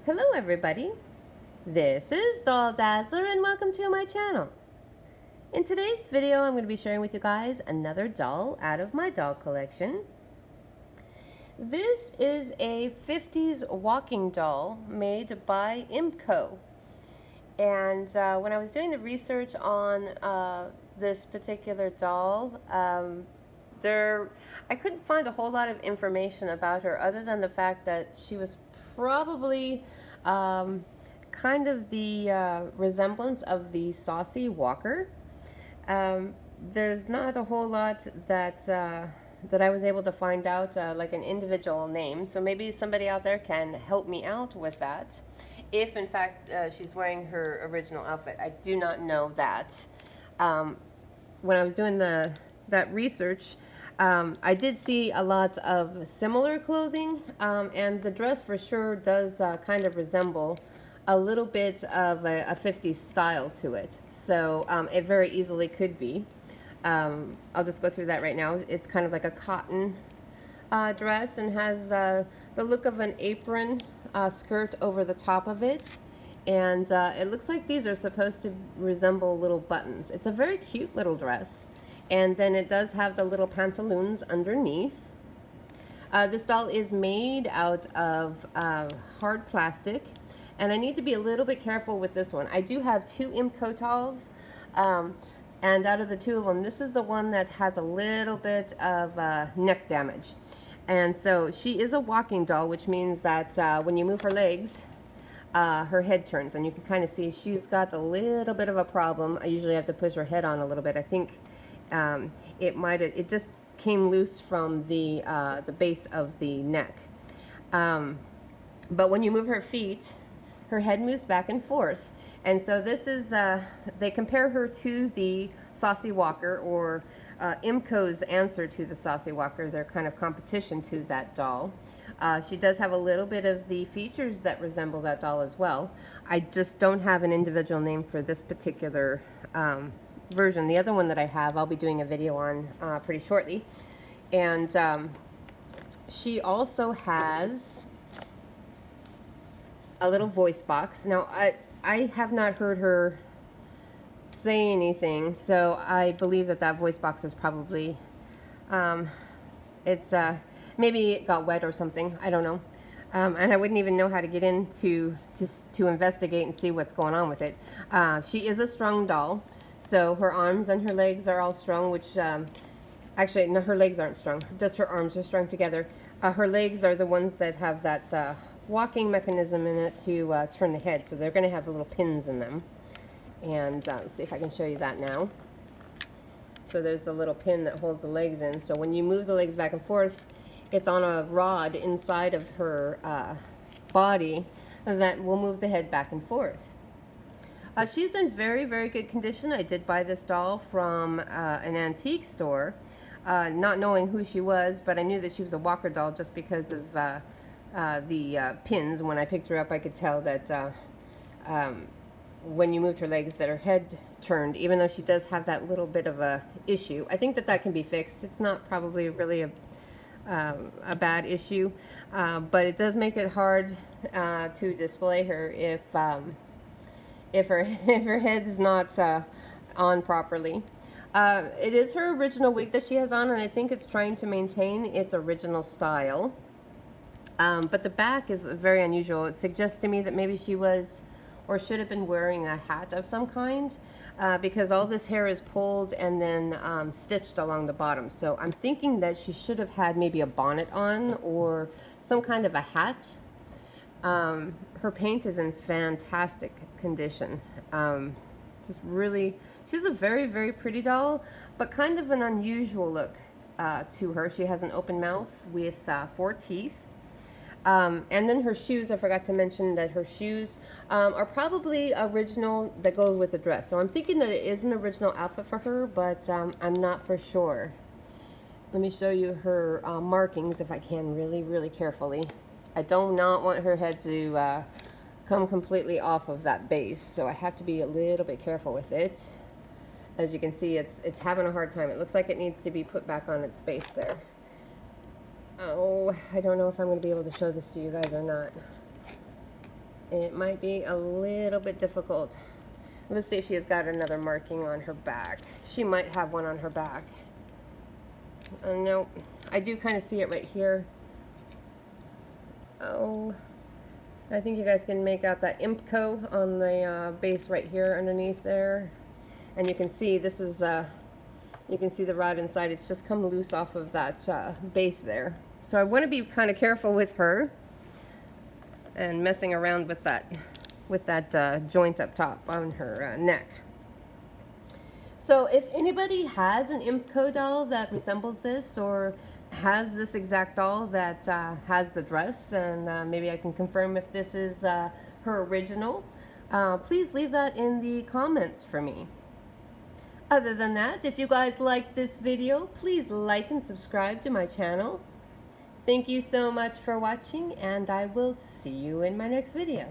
Hello everybody, this is Doll Dazzler and welcome to my channel. In today's video I'm going to be sharing with you guys another doll out of my doll collection. This is a 50s walking doll made by IMPCO. And when I was doing the research on this particular doll, I couldn't find a whole lot of information about her other than the fact that she was probably kind of the resemblance of the Saucy Walker. There's not a whole lot that I was able to find out, like an individual name. So maybe somebody out there can help me out with that. If in fact she's wearing her original outfit, I do not know that. When I was doing that research, I did see a lot of similar clothing, and the dress for sure does kind of resemble a little bit of a 50s style to it. So it very easily could be. I'll just go through that right now. It's kind of like a cotton dress and has the look of an apron skirt over the top of it. And it looks like these are supposed to resemble little buttons. It's a very cute little dress. And then it does have the little pantaloons underneath. This doll is made out of hard plastic. And I need to be a little bit careful with this one. I do have two IMPCO dolls. And out of the two of them, this is the one that has a little bit of neck damage. And so she is a walking doll, which means that when you move her legs, her head turns. And you can kind of see she's got a little bit of a problem. I usually have to push her head on a little bit. I think it just came loose from the base of the neck. But when you move her feet, her head moves back and forth. And so this is, they compare her to the Saucy Walker, or IMPCO's answer to the Saucy Walker. They're kind of competition to that doll. She does have a little bit of the features that resemble that doll as well. I just don't have an individual name for this particular version. The other one that I have, I'll be doing a video on pretty shortly. And she also has a little voice box. Now, I have not heard her say anything, so I believe that voice box is probably, maybe it got wet or something. I don't know. And I wouldn't even know how to get in to investigate and see what's going on with it. She is a strung doll. So her arms and her legs are all strung, which actually, no, her legs aren't strung. Just her arms are strung together. Her legs are the ones that have that walking mechanism in it to turn the head. So they're going to have little pins in them. And let's see if I can show you that now. So there's the little pin that holds the legs in. So when you move the legs back and forth, it's on a rod inside of her body that will move the head back and forth. She's in very, very good condition. I did buy this doll from an antique store, not knowing who she was, but I knew that she was a walker doll just because of the pins. When I picked her up, I could tell that when you moved her legs, that her head turned, even though she does have that little bit of a issue. I think that can be fixed. It's not probably really a bad issue, but it does make it hard to display her if her head is not on properly. It is her original wig that she has on, and I think it's trying to maintain its original style. But the back is very unusual. It suggests to me that maybe she was or should have been wearing a hat of some kind, because all this hair is pulled and then stitched along the bottom. So I'm thinking that she should have had maybe a bonnet on or some kind of a hat. Her paint is in fantastic condition. Just really, she's a very, very pretty doll, but kind of an unusual look to her. She has an open mouth with 4 teeth. And then her shoes, I forgot to mention that her shoes are probably original that go with the dress. So I'm thinking that it is an original outfit for her, but I'm not for sure. Let me show you her markings if I can really, really carefully. I do not want her head to come completely off of that base, so I have to be a little bit careful with it. As you can see, it's having a hard time. It looks like it needs to be put back on its base there. Oh, I don't know if I'm going to be able to show this to you guys or not. It might be a little bit difficult. Let's see if she has got another marking on her back. She might have one on her back. No, I do kind of see it right here. Oh, I think you guys can make out that IMPCO on the base right here underneath there. And you can see this is, you can see the rod inside. It's just come loose off of that base there. So I want to be kind of careful with her and messing around with that joint up top on her neck. So if anybody has an IMPCO doll that resembles this, or has this exact doll that has the dress, and maybe I can confirm if this is her original, please leave that in the comments for me. Other than that, if you guys like this video, please like and subscribe to my channel. Thank you so much for watching, and I will see you in my next video.